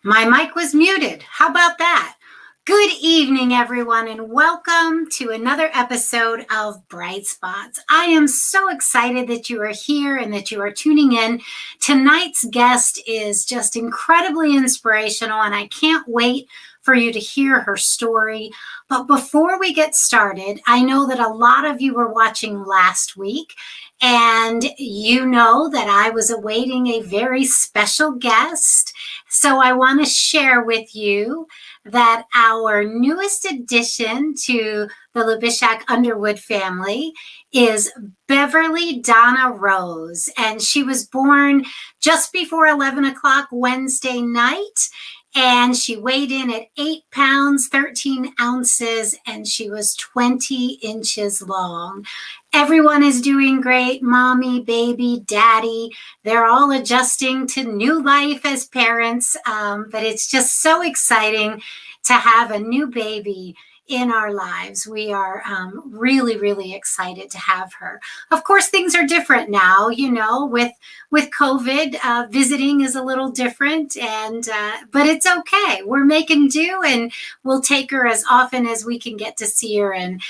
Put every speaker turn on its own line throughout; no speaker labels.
My mic was muted. How about that? Good evening, everyone, and welcome to another episode of Bright Spots. I am so excited that you are here and that you are tuning in. Tonight's guest is just incredibly inspirational, and I can't wait for you to hear her story. But before we get started, I know that a lot of you were watching last week, and you know that I was awaiting a very special guest. So I want to share with you that our newest addition to the Labishak-Underwood family is Beverly Donna Rose. And she was born just before 11 o'clock Wednesday night. And she weighed in at 8 pounds, 13 ounces, and she was 20 inches long. Everyone is doing great. Mommy, baby, daddy, they're all adjusting to new life as parents. But it's just so exciting to have a new baby in our lives. We are really, really excited to have her. Of course, things are different now, you know, with COVID, visiting is a little different, and but it's okay. We're making do, and we'll take her as often as we can get to see her and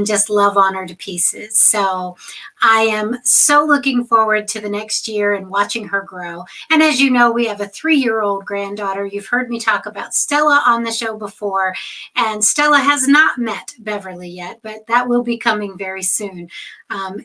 just love on her to pieces. So I am so looking forward to the next year and watching her grow. And as you know, we have a 3-year-old granddaughter. You've heard me talk about Stella on the show before, and Stella has not met Beverly yet, but that will be coming very soon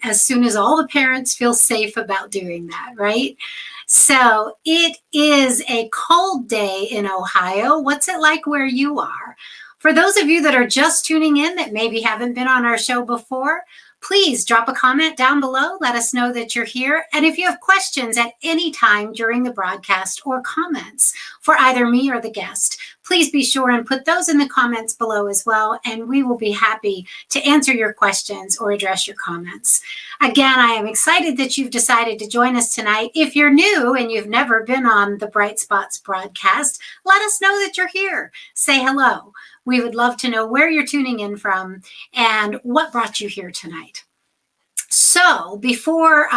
as all the parents feel safe about doing that, right? So it is a cold day in Ohio. What's it like where you are? For those of you that are just tuning in that maybe haven't been on our show before, please drop a comment down below. Let us know that you're here. And if you have questions at any time during the broadcast or comments for either me or the guest, please be sure and put those in the comments below as well. And we will be happy to answer your questions or address your comments. Again, I am excited that you've decided to join us tonight. If you're new and you've never been on the Bright Spots broadcast, let us know that you're here. Say hello. We would love to know where you're tuning in from and what brought you here tonight. So before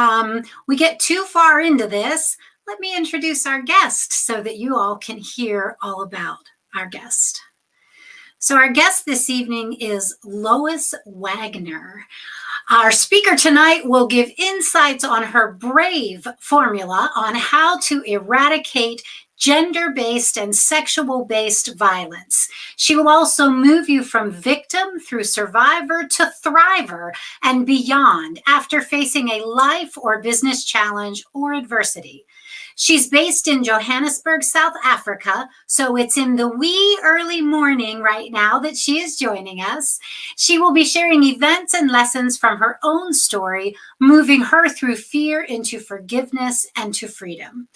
we get too far into this, let me introduce our guest so that you all can hear all about our guest. So our guest this evening is Lois Wagner. Our speaker tonight will give insights on her brave formula on how to eradicate gender-based and sexual-based violence. She will also move you from victim through survivor to thriver and beyond after facing a life or business challenge or adversity. She's based in Johannesburg, South Africa, so it's in the wee early morning right now that she is joining us. She will be sharing events and lessons from her own story, moving her through fear into forgiveness and to freedom.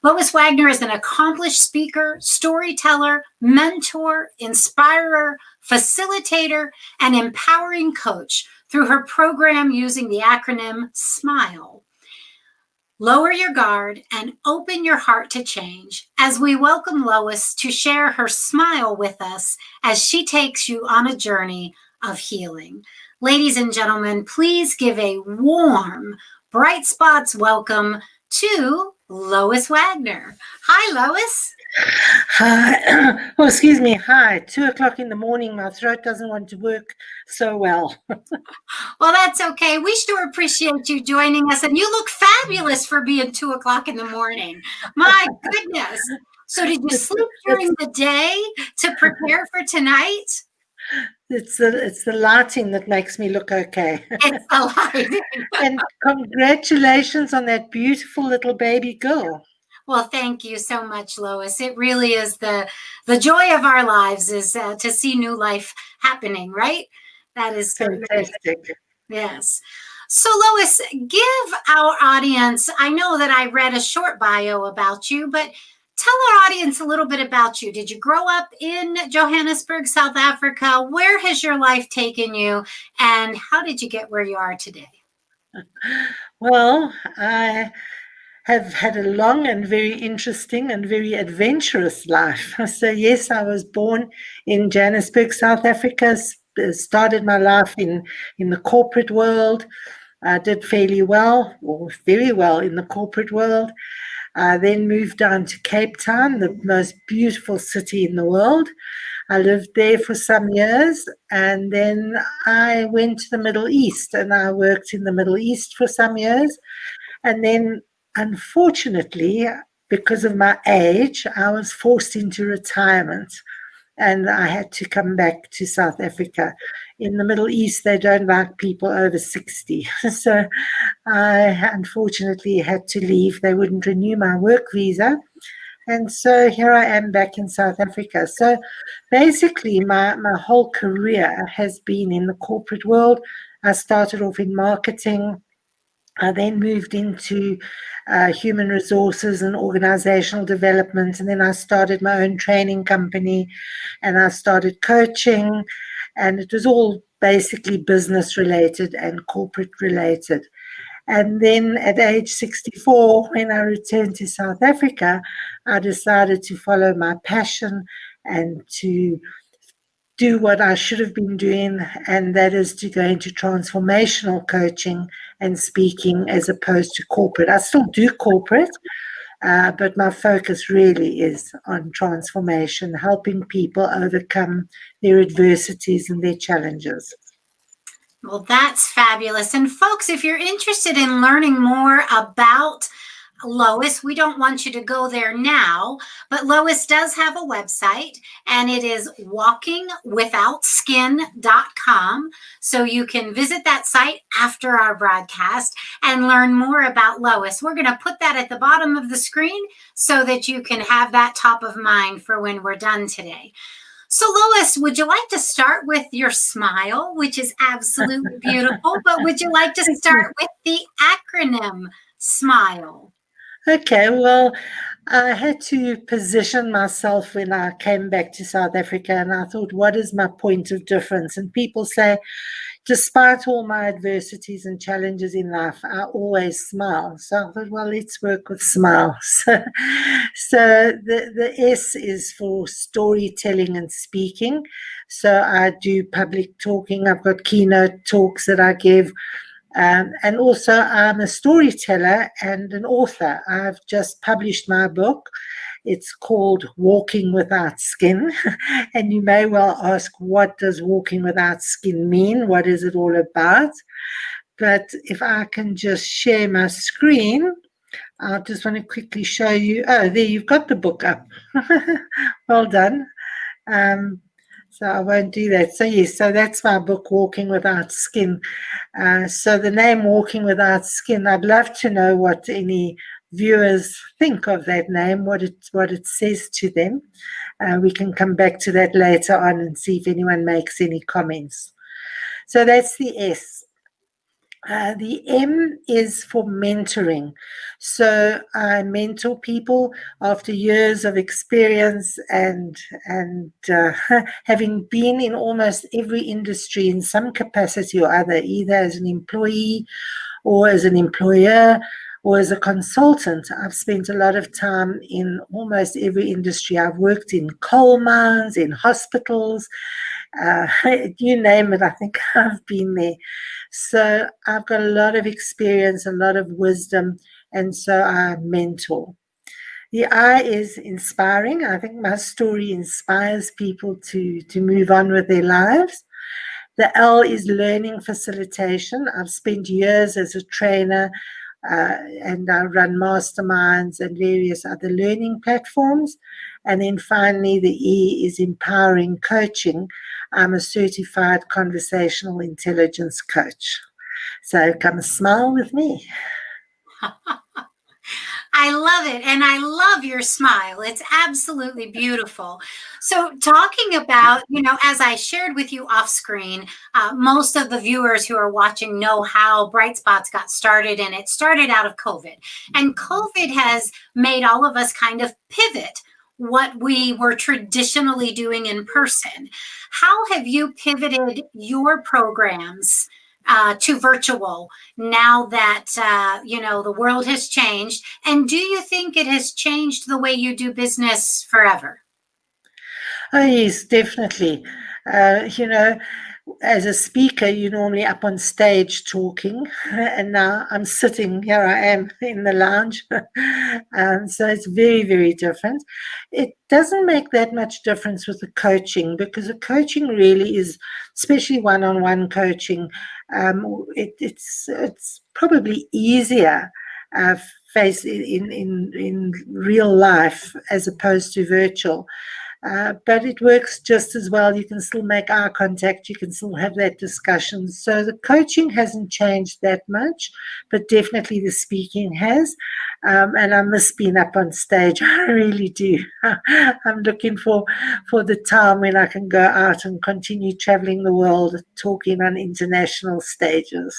Lois Wagner is an accomplished speaker, storyteller, mentor, inspirer, facilitator, and empowering coach through her program using the acronym SMILE. Lower your guard and open your heart to change as we welcome Lois to share her smile with us as she takes you on a journey of healing. Ladies and gentlemen, please give a warm Bright Spots welcome to Lois Wagner. Hi, Lois.
Hi. Oh, excuse me. Hi. 2:00 in the morning. My throat doesn't want to work so well.
Well, that's okay. We sure appreciate you joining us, and you look fabulous for being 2:00 in the morning. My goodness. So did you sleep during the day to prepare for tonight?
It's the lighting that makes me look okay.
It's the lighting.
And congratulations on that beautiful little baby girl.
Well, thank you so much, Lois. It really is the joy of our lives is to see new life happening, right? That is
fantastic.
Yes. So, Lois, give our audience, I know that I read a short bio about you, but tell our audience a little bit about you. Did you grow up in Johannesburg, South Africa? Where has your life taken you? And how did you get where you are today?
Well, I have had a long and very interesting and very adventurous life. So yes, I was born in Johannesburg, South Africa, started my life in the corporate world. I did fairly well, or very well in the corporate world. I then moved down to Cape Town, the most beautiful city in the world. I lived there for some years, and then I went to the Middle East, and I worked in the Middle East for some years. And then, unfortunately, because of my age, I was forced into retirement, and I had to come back to South Africa. In the Middle East, they don't like people over 60. So I unfortunately had to leave. They wouldn't renew my work visa. And so here I am back in South Africa. So basically, my whole career has been in the corporate world. I started off in marketing. I then moved into human resources and organizational development. And then I started my own training company, and I started coaching. And it was all basically business related and corporate related. And then at age 64, when I returned to South Africa, I decided to follow my passion and to do what I should have been doing, and that is to go into transformational coaching and speaking as opposed to corporate. I still do corporate, but my focus really is on transformation, helping people overcome their adversities and their challenges.
Well, that's fabulous. And folks, if you're interested in learning more about Lois, we don't want you to go there now, but Lois does have a website, and it is walkingwithoutskin.com. So you can visit that site after our broadcast and learn more about Lois. We're going to put that at the bottom of the screen so that you can have that top of mind for when we're done today. So, Lois, would you like to start with your smile, which is absolutely beautiful, but would you like to start with the acronym SMILE?
Okay, well, I had to position myself when I came back to South Africa, and I thought, what is my point of difference? And people say, despite all my adversities and challenges in life, I always smile. So I thought, well, let's work with smile. So the S is for storytelling and speaking. So I do public talking. I've got keynote talks that I give. And also, I'm a storyteller and an author. I've just published my book. It's called Walking Without Skin. And you may well ask, what does walking without skin mean? What is it all about? But if I can just share my screen, I just want to quickly show you. Oh, there, you've got the book up. Well done. So I won't do that. So yes, so that's my book, Walking Without Skin. So the name Walking Without Skin, I'd love to know what any viewers think of that name, what it says to them. We can come back to that later on and see if anyone makes any comments. So that's the S. The M is for mentoring. So I mentor people after years of experience and having been in almost every industry in some capacity or other, either as an employee or as an employer or as a consultant. I've spent a lot of time in almost every industry. I've worked in coal mines, in hospitals, you name it, I think I've been there. So I've got a lot of experience, a lot of wisdom, and so I mentor. The I is inspiring. I think my story inspires people to move on with their lives. The L is learning facilitation. I've spent years as a trainer and I run masterminds and various other learning platforms. And then finally, the E is empowering coaching. I'm a certified conversational intelligence coach. So come smile with me.
I love it. And I love your smile. It's absolutely beautiful. So, talking about, as I shared with you off screen, most of the viewers who are watching know how Bright Spots got started, and it started out of COVID. And COVID has made all of us kind of pivot what we were traditionally doing in person. How have you pivoted your programs to virtual now that the world has changed? And do you think it has changed the way you do business forever?
Oh yes, definitely. As a speaker, you're normally up on stage talking, and now I'm sitting here. I am in the lounge, so it's very, very different. It doesn't make that much difference with the coaching because the coaching really is, especially one-on-one coaching. It's probably easier face in real life as opposed to virtual. But it works just as well. You can still make eye contact. You can still have that discussion. So the coaching hasn't changed that much, but definitely the speaking has. And I miss being up on stage. I really do. I'm looking for the time when I can go out and continue traveling the world, talking on international stages.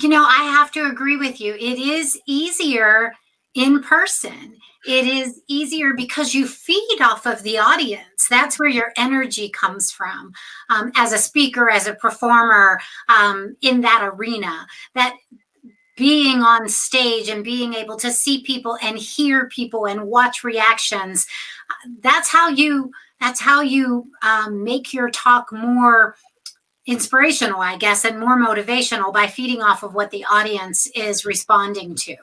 I have to agree with you. It is easier in person. It is easier because you feed off of the audience. That's where your energy comes from as a speaker, as a performer in that arena. That being on stage and being able to see people and hear people and watch reactions, that's how you make your talk more inspirational, I guess, and more motivational by feeding off of what the audience is responding to.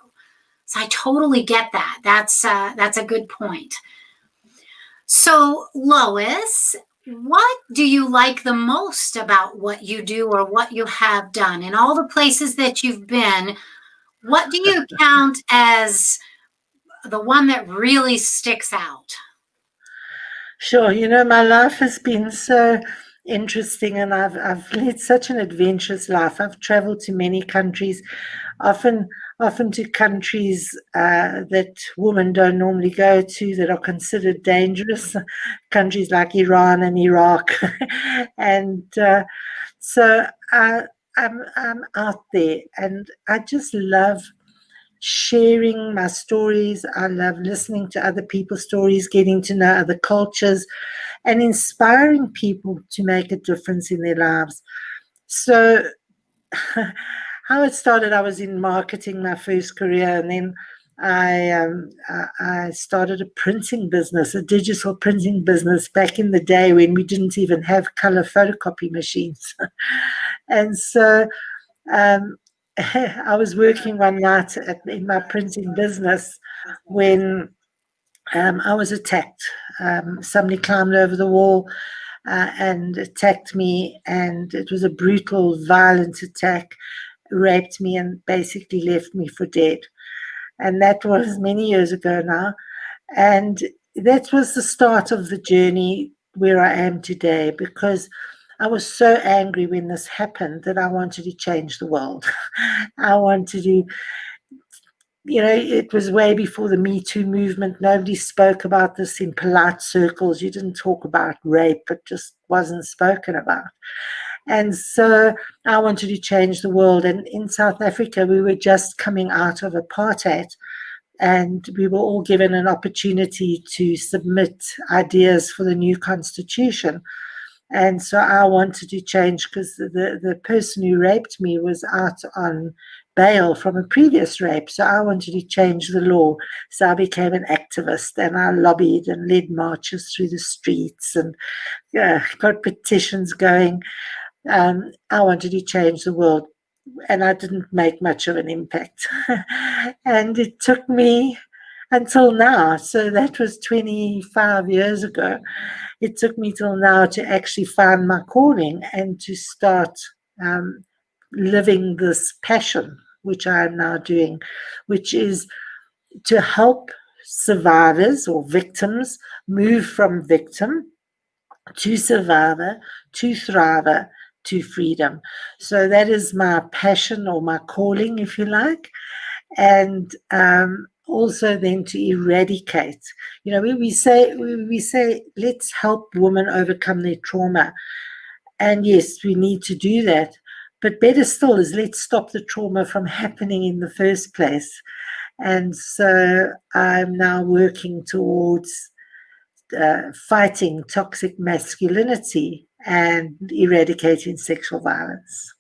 So I totally get that. That's a good point. So, Lois, what do you like the most about what you do or what you have done? In all the places that you've been, what do you count as the one that really sticks out?
Sure. My life has been so interesting and I've led such an adventurous life. I've traveled to many countries, often to countries that women don't normally go to, that are considered dangerous, countries like Iran and Iraq. And so I'm out there and I just love sharing my stories. I love listening to other people's stories, getting to know other cultures, and inspiring people to make a difference in their lives. So, how it started, I was in marketing, my first career, and then I started a printing business, a digital printing business back in the day when we didn't even have color photocopy machines. And so I was working one night in my printing business when I was attacked. Somebody climbed over the wall and attacked me, and it was a brutal, violent attack, raped me, and basically left me for dead. And that was many years ago now. And that was the start of the journey where I am today, because I was so angry when this happened that I wanted to change the world. I wanted to, it was way before the Me Too movement. Nobody spoke about this in polite circles. You didn't talk about rape, it just wasn't spoken about. And so I wanted to change the world. And in South Africa, we were just coming out of apartheid, and we were all given an opportunity to submit ideas for the new constitution. And so I wanted to change, because the person who raped me was out on bail from a previous rape. So I wanted to change the law. So I became an activist, and I lobbied and led marches through the streets, and got petitions going. I wanted to change the world, and I didn't make much of an impact. And it took me until now. So that was 25 years ago. It took me till now to actually find my calling and to start living this passion, which I am now doing, which is to help survivors or victims move from victim to survivor to thriver to freedom. So that is my passion, or my calling, if you like. And also then to eradicate. We say let's help women overcome their trauma. And yes, we need to do that. But better still is, let's stop the trauma from happening in the first place. And so I'm now working towards fighting toxic masculinity and eradicating sexual violence.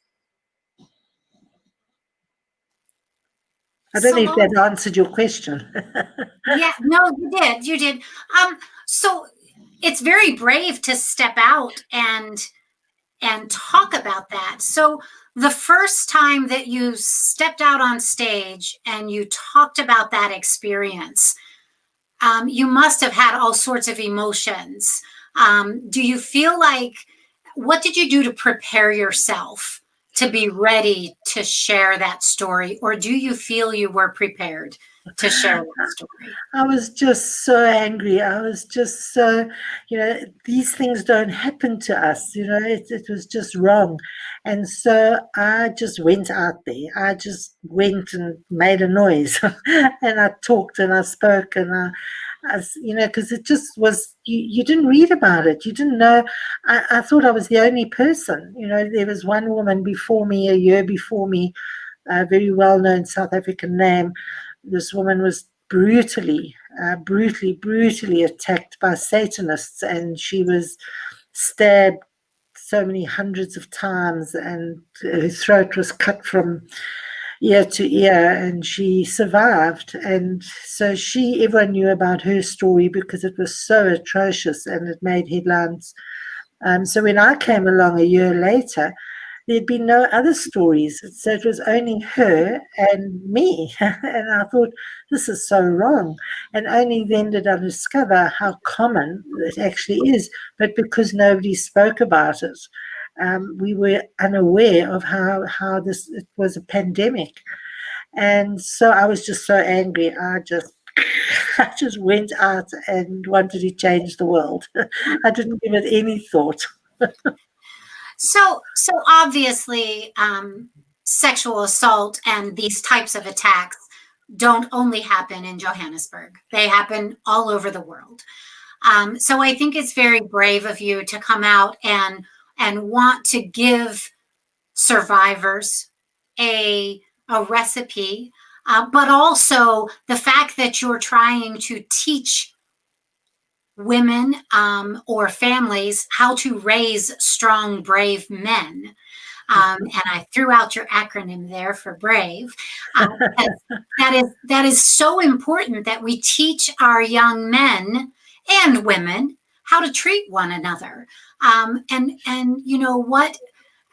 I don't know if that answered your question.
Yeah, no, you did. So it's very brave to step out and talk about that. So the first time that you stepped out on stage and you talked about that experience, you must have had all sorts of emotions. Do you feel like, what did you do to prepare yourself to be ready to share that story? Or do you feel you were prepared to share that story?
I was just so angry. I was just so, these things don't happen to us. It was just wrong. And so I just went out there. I just went and made a noise. And I talked and I spoke, and because it just was, you didn't read about it. You didn't know. I thought I was the only person. There was one woman before me, a year before me, a very well-known South African name. This woman was brutally attacked by Satanists, and she was stabbed so many hundreds of times, and her throat was cut from ear to ear, and she survived. And so everyone knew about her story because it was so atrocious and it made headlines. So when I came along a year later, there'd been no other stories. So it was only her and me. And I thought, this is so wrong. And only then did I discover how common it actually is. But because nobody spoke about it, we were unaware of how it was a pandemic. And so I was just so angry. I just went out and wanted to change the world. I didn't give it any thought.
So obviously, sexual assault and these types of attacks don't only happen in Johannesburg. They happen all over the world. So I think it's very brave of you to come out and want to give survivors a recipe, but also the fact that you're trying to teach women or families how to raise strong, brave men. And I threw out your acronym there for brave. That is so important, that we teach our young men and women how to treat one another, and you know what,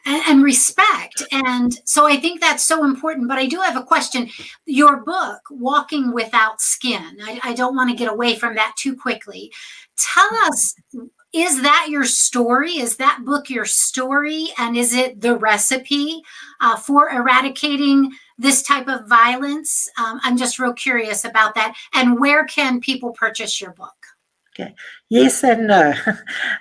and respect. And so I think that's so important. But I do have a question. Your book, Walking Without Skin, I don't want to get away from that too quickly. Tell us, is that your story? Is that book your story? And is it the recipe for eradicating this type of violence? I'm just real curious about that. And where can people purchase your book?
Okay. Yes and no.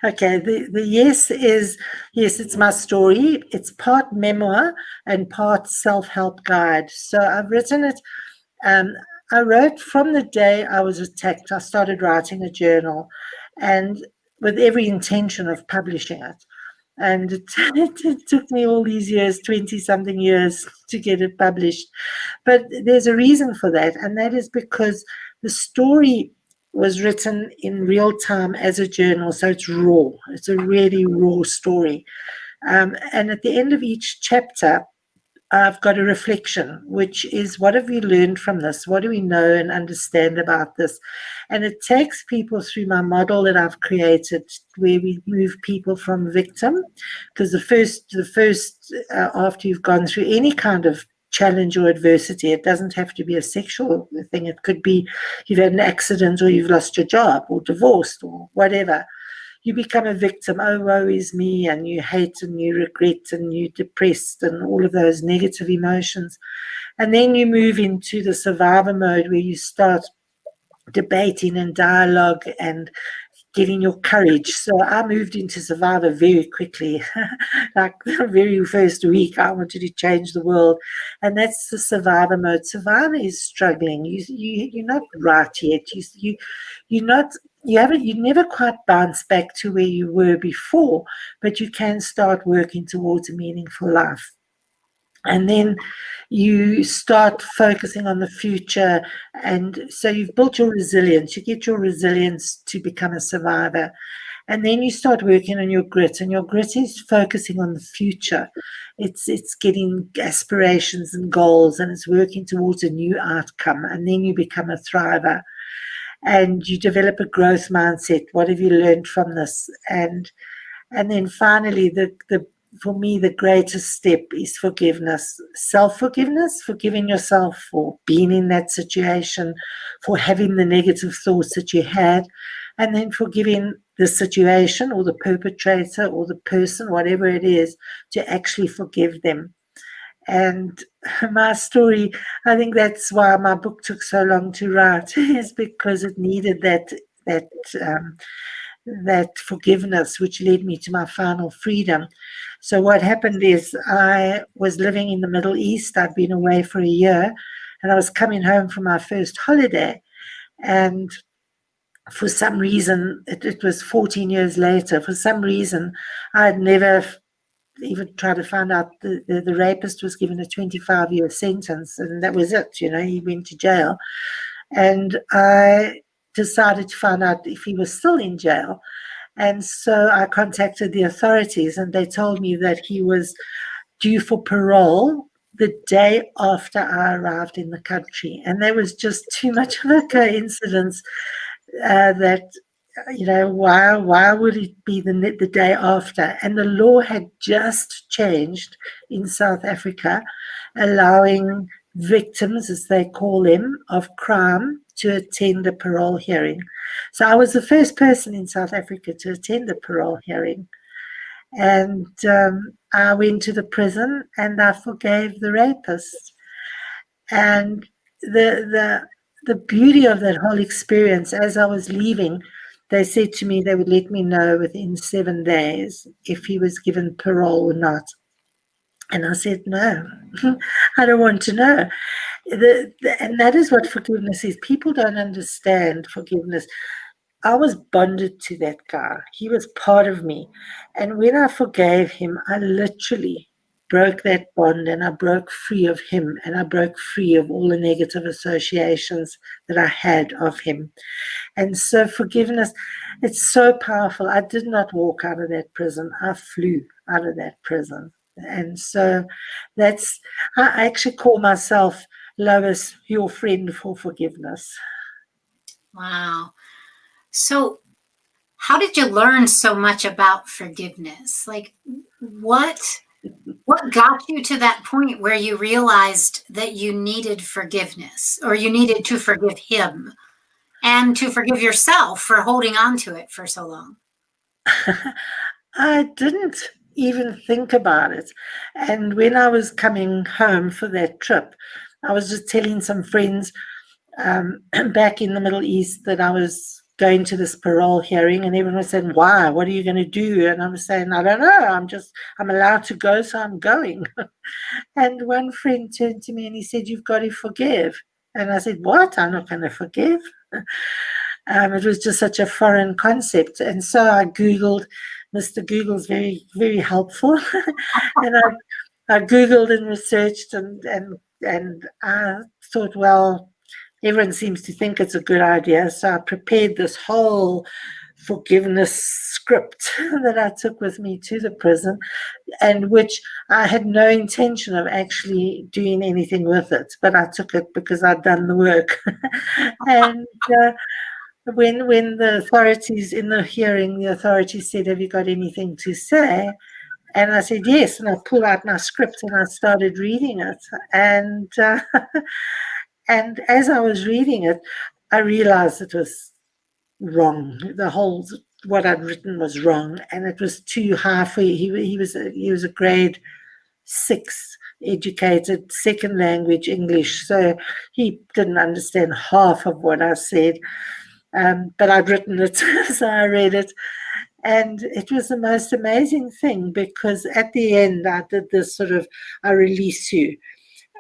Okay. The yes is, yes, it's my story. It's part memoir and part self-help guide. So I've written it. Um, I wrote from the day I was attacked. I started writing a journal, and with every intention of publishing it. And it took me all these years, 20 something years, to get it published. But there's a reason for that, and that is because the story was written in real time as a journal, so it's raw. It's a really raw story. And at the end of each chapter, I've got a reflection, which is what have we learned from this? What do we know and understand about this? And it takes people through my model that I've created, where we move people from victim, because the first after you've gone through any kind of challenge or adversity, it doesn't have to be a sexual thing. It could be you've had an accident or you've lost your job or divorced or whatever. You become a victim. Oh, woe is me, and you hate and you regret and you're depressed and all of those negative emotions. And then you move into the survivor mode where you start debating and dialogue and getting your courage. So I moved into survivor very quickly. Like the very first week, I wanted to change the world. And that's the survivor mode. Survivor is struggling. You're not right yet. You're not, you never quite bounce back to where you were before, but you can start working towards a meaningful life. And then you start focusing on the future. And so you've built your resilience. You get your resilience to become a survivor. And then you start working on your grit. And your grit is focusing on the future. It's getting aspirations and goals, and it's working towards a new outcome. And then you become a thriver. And you develop a growth mindset. What have you learned from this? And then finally, the for me, the greatest step is forgiveness, self-forgiveness, forgiving yourself for being in that situation, for having the negative thoughts that you had, and then forgiving the situation or the perpetrator or the person, whatever it is, to actually forgive them. And my story, I think that's why my book took so long to write, is because it needed that um, that forgiveness, which led me to my final freedom. So what happened is I was living in the Middle East. I'd been away for a year, and I was coming home from my first holiday. And for some reason, it was 14 years later, for some reason, I had never even tried to find out the rapist was given a 25-year sentence, and that was it. He went to jail. And I decided to find out if he was still in jail. And so I contacted the authorities, and they told me that he was due for parole the day after I arrived in the country. And that was just too much of a coincidence that, why would it be the day after? And the law had just changed in South Africa, allowing victims, as they call them, of crime to attend a parole hearing. So I was the first person in South Africa to attend a parole hearing. And I went to the prison and I forgave the rapist. And the beauty of that whole experience, as I was leaving, they said to me they would let me know within 7 days if he was given parole or not. And I said, no, I don't want to know. And that is what forgiveness is. People don't understand forgiveness. I was bonded to that guy. He was part of me. And when I forgave him, I literally broke that bond, and I broke free of him, and I broke free of all the negative associations that I had of him. And so forgiveness, it's so powerful. I did not walk out of that prison. I flew out of that prison. And so I actually call myself Lois, your friend for forgiveness.
Wow. So how did you learn so much about forgiveness? Like what got you to that point where you realized that you needed forgiveness, or you needed to forgive him and to forgive yourself for holding on to it for so long?
I didn't even think about it. And when I was coming home for that trip, I was just telling some friends back in the Middle East that I was going to this parole hearing, and everyone was saying, "Why? What are you going to do?" And I was saying, "I don't know. I'm allowed to go, so I'm going." And one friend turned to me and he said, "You've got to forgive." And I said, "What? I'm not going to forgive." It was just such a foreign concept. And so I Googled, Mr. Google's very, very helpful. And I Googled and researched, and I thought, well, everyone seems to think it's a good idea. So I prepared this whole forgiveness script that I took with me to the prison, and which I had no intention of actually doing anything with it, but I took it because I'd done the work. And when the authorities in the hearing, the authorities said, "Have you got anything to say?" And I said, "Yes." And I pulled out my script and I started reading it. And and as I was reading it, I realized it was wrong. The whole what I'd written was wrong, and it was too high for he was a grade 6 educated, second language English, so he didn't understand half of what I said. But I'd written it, so I read it, and it was the most amazing thing, because at the end I did this sort of, I release you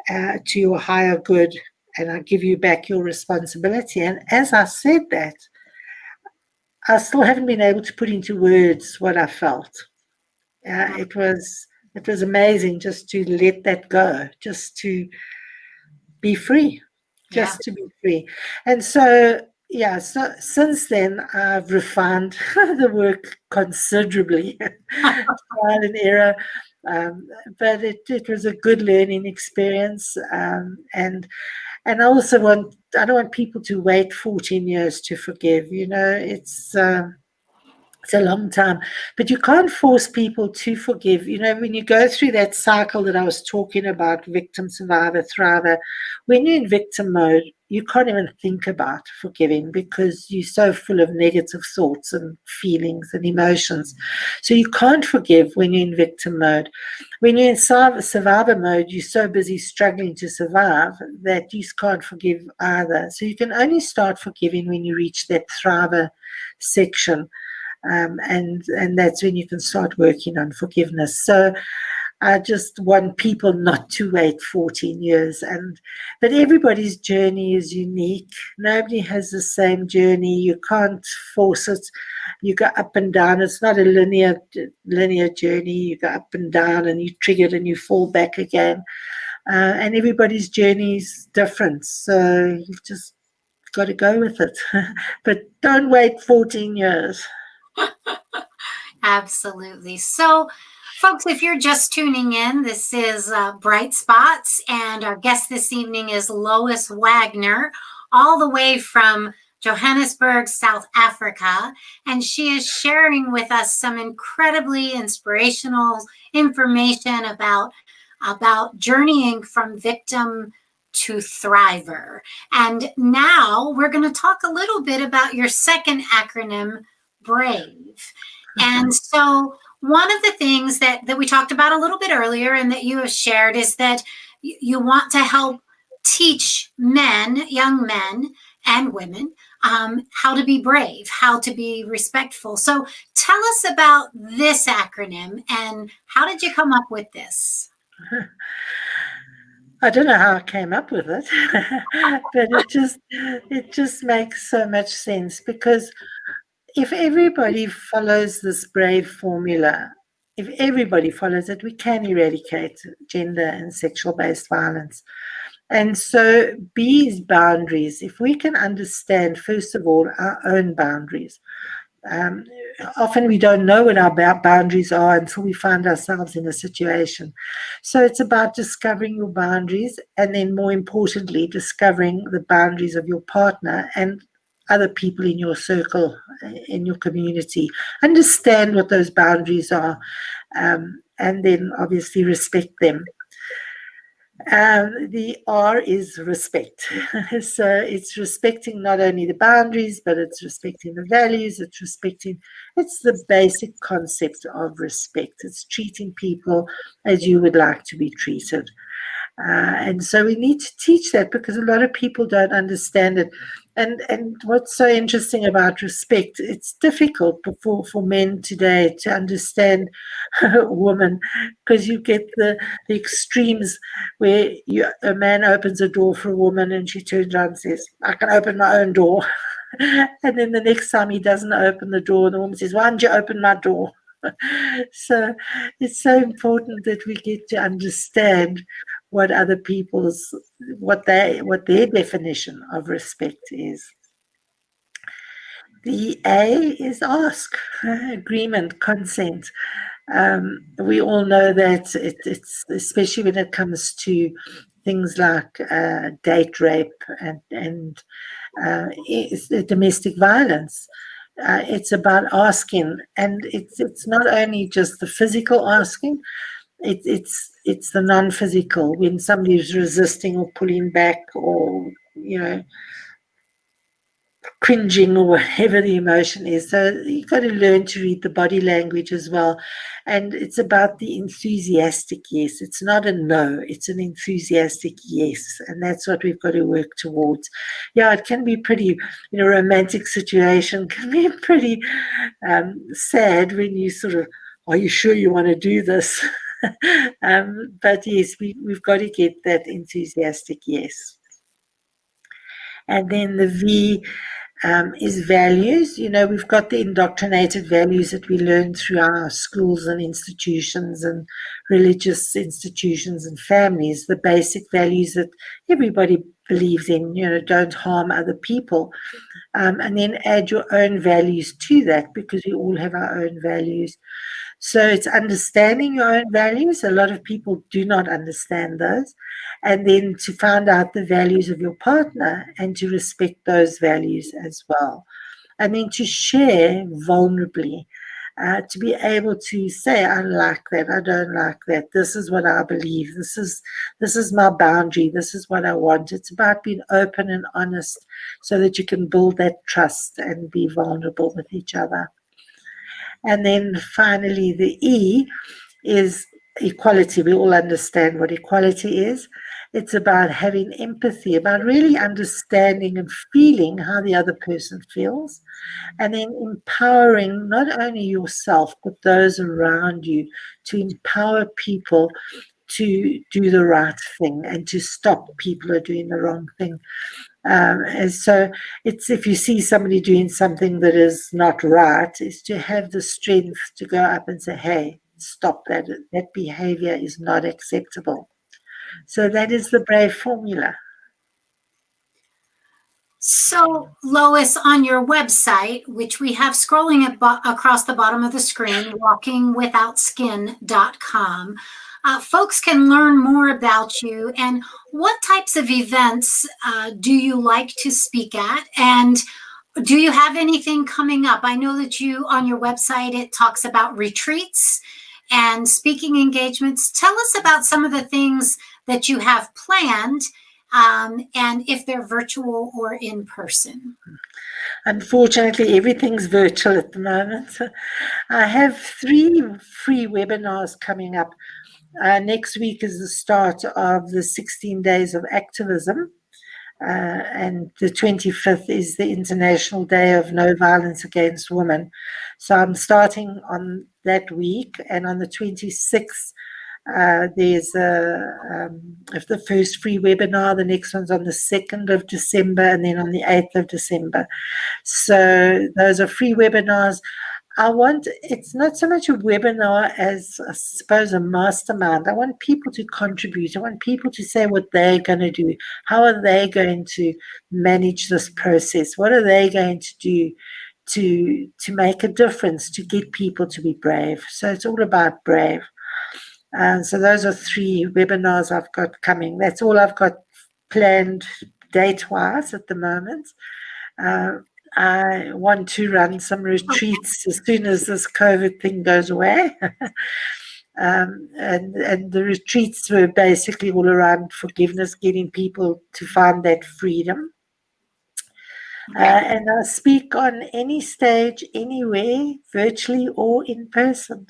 to your higher good, and I give you back your responsibility. And as I said that, I still haven't been able to put into words what I felt. It was amazing just to let that go, just to be free,
Yeah.
just to be free. And so, yeah, so since then, I've refined the work considerably, trial and error. Um, but it was a good learning experience. And I don't want people to wait 14 years to forgive. It's a long time, but you can't force people to forgive. When you go through that cycle that I was talking about, victim, survivor, thriver, when you're in victim mode, you can't even think about forgiving because you're so full of negative thoughts and feelings and emotions. So you can't forgive when you're in victim mode. When you're in survivor mode, you're so busy struggling to survive that you can't forgive either. So you can only start forgiving when you reach that thriver section. And that's when you can start working on forgiveness. So I just want people not to wait 14 years. But everybody's journey is unique. Nobody has the same journey. You can't force it. You go up and down. It's not a linear journey. You go up and down, and you trigger it and you fall back again. And everybody's journey is different. So you've just got to go with it. But don't wait 14 years.
Absolutely. So, folks, if you're just tuning in, this is Bright Spots, and our guest this evening is Lois Wagner, all the way from Johannesburg, South Africa, and she is sharing with us some incredibly inspirational information about journeying from victim to thriver. And now we're going to talk a little bit about your second acronym, BRAVE. And so one of the things that we talked about a little bit earlier and that you have shared is that you want to help teach men, young men and women, how to be brave, how to be respectful. So tell us about this acronym and how did you come up with this?
I don't know how I came up with it, but it just makes so much sense, because if everybody follows this brave formula, if everybody follows it, we can eradicate gender and sexual-based violence. And so B's boundaries, if we can understand, first of all, our own boundaries. Often we don't know what our boundaries are until we find ourselves in a situation. So it's about discovering your boundaries, and then more importantly, discovering the boundaries of your partner and other people in your circle, in your community. Understand what those boundaries are, and then obviously respect them. The R is respect. So it's respecting not only the boundaries, but it's respecting the values, it's the basic concept of respect. It's treating people as you would like to be treated. And so we need to teach that because a lot of people don't understand it. And what's so interesting about respect, it's difficult for men today to understand women because you get the extremes where a man opens a door for a woman and she turns around and says, I can open my own door. And then the next time he doesn't open the door, the woman says, why didn't you open my door? So it's so important that we get to understand what other people's what their definition of respect is. The A is ask, agreement, consent. We all know that it's especially when it comes to things like date rape and domestic violence. It's about asking, and it's not only just the physical asking. It's the non-physical when somebody is resisting or pulling back or cringing or whatever the emotion is. So you've got to learn to read the body language as well. And it's about the enthusiastic yes. It's not a no, it's an enthusiastic yes. And that's what we've got to work towards. Yeah, it can be pretty, in a romantic situation, can be pretty sad when you sort of, are you sure you want to do this? But yes, we've got to get that enthusiastic yes. And then the V is values. We've got the indoctrinated values that we learn through our schools and institutions and religious institutions and families, the basic values that everybody believes in, don't harm other people. And then add your own values to that because we all have our own values. So it's understanding your own values. A lot of people do not understand those. And then to find out the values of your partner and to respect those values as well. And then to share vulnerably, to be able to say, I like that, I don't like that, this is what I believe, this is my boundary, this is what I want. It's about being open and honest so that you can build that trust and be vulnerable with each other. And then finally, the E is equality. We all understand what equality is. It's about having empathy, about really understanding and feeling how the other person feels, and then empowering not only yourself, but those around you, to empower people to do the right thing and to stop people who are doing the wrong thing. And so it's, if you see somebody doing something that is not right, is to have the strength to go up and say, hey, stop that. That behavior is not acceptable. So that is the BRAVE formula.
So, Lois, on your website, which we have scrolling across the bottom of the screen, walkingwithoutskin.com, folks can learn more about you and what types of events do you like to speak at, and do you have anything coming up? I know that you, on your website, it talks about retreats and speaking engagements. Tell us about some of the things that you have planned, and if they're virtual or in person.
Unfortunately, everything's virtual at the moment. I have 3 free webinars coming up. Next week is the start of the 16 days of activism. And the 25th is the International Day of No Violence Against Women. So I'm starting on that week, and on the 26th, there's the first free webinar. The next one's on the 2nd of December, and then on the 8th of December. So those are free webinars. It's not so much a webinar as, I suppose, a mastermind. I want people to contribute. I want people to say what they're going to do. How are they going to manage this process? What are they going to do to make a difference, to get people to be brave? So it's all about brave. So those are 3 webinars I've got coming. That's all I've got planned date-wise at the moment. I want to run some retreats as soon as this COVID thing goes away. And the retreats were basically all around forgiveness, getting people to find that freedom. And I speak on any stage, anywhere, virtually or in person.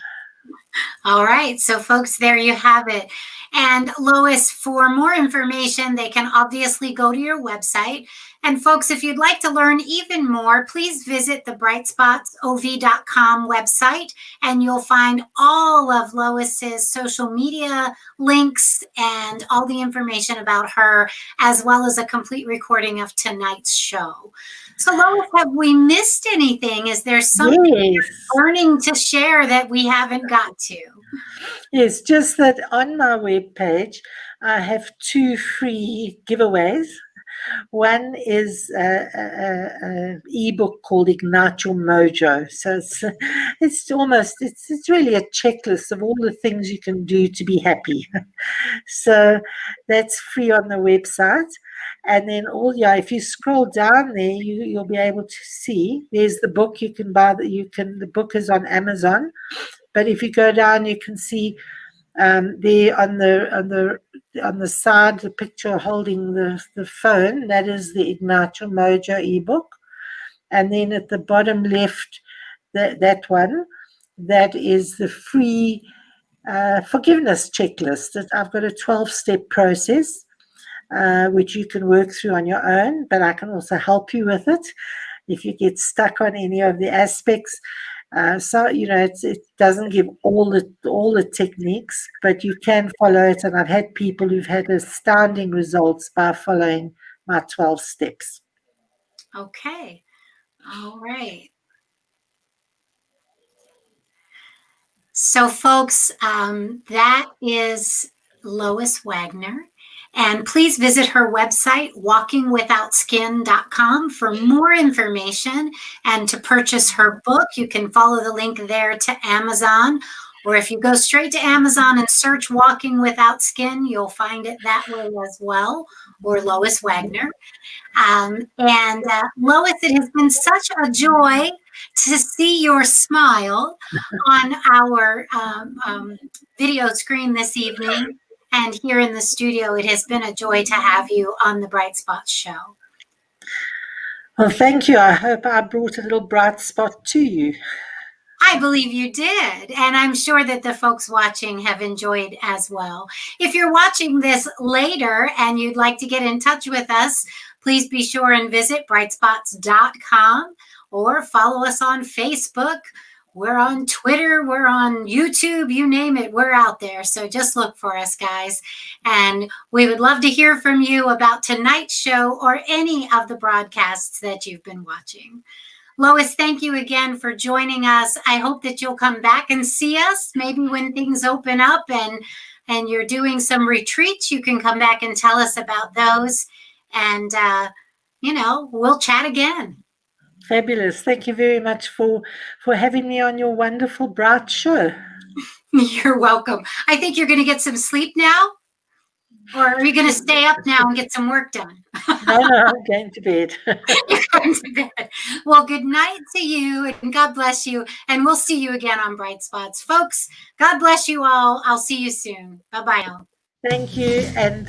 All right. So, folks, there you have it. And Lois, for more information, they can obviously go to your website. And, folks, if you'd like to learn even more, please visit the brightspotsov.com website, and you'll find all of Lois's social media links and all the information about her, as well as a complete recording of tonight's show. So, Lois, have we missed anything? Is there something you're learning to share that we haven't got to?
Yes, just that on my webpage, I have 2 free giveaways. One is an ebook called Ignite Your Mojo. So it's really a checklist of all the things you can do to be happy. So that's free on the website. And then if you scroll down there, you'll be able to see there's the book you can buy. The book is on Amazon. But if you go down, you can see there on the side, the picture holding the phone. That is the Ignite Your Mojo ebook. And then at the bottom left, that one, that is the free forgiveness checklist. I've got a 12-step process, which you can work through on your own, but I can also help you with it if you get stuck on any of the aspects. So it doesn't give all the techniques, but you can follow it. And I've had people who've had astounding results by following my 12 steps.
Okay. All right. So, folks, that is Lois Wagner. And please visit her website, walkingwithoutskin.com, for more information and to purchase her book. You can follow the link there to Amazon, or if you go straight to Amazon and search Walking Without Skin, you'll find it that way as well, or Lois Wagner. And Lois, it has been such a joy to see your smile on our video screen this evening. And here in the studio, it has been a joy to have you on the Bright Spots show.
Well, thank you. I hope I brought a little bright spot to you.
I believe you did. And I'm sure that the folks watching have enjoyed as well. If you're watching this later and you'd like to get in touch with us, please be sure and visit brightspots.com or follow us on Facebook. We're on Twitter, we're on YouTube, you name it, we're out there. So just look for us, guys. And we would love to hear from you about tonight's show or any of the broadcasts that you've been watching. Lois, thank you again for joining us. I hope that you'll come back and see us, maybe when things open up and you're doing some retreats, you can come back and tell us about those. And, we'll chat again.
Fabulous. Thank you very much for having me on your wonderful, bright show.
You're welcome. I think you're going to get some sleep now. Or are you going to stay up now and get some work done?
No, I'm going to bed.
You're going to bed. Well, good night to you, and God bless you. And we'll see you again on Bright Spots. Folks, God bless you all. I'll see you soon. Bye-bye.
Thank you. And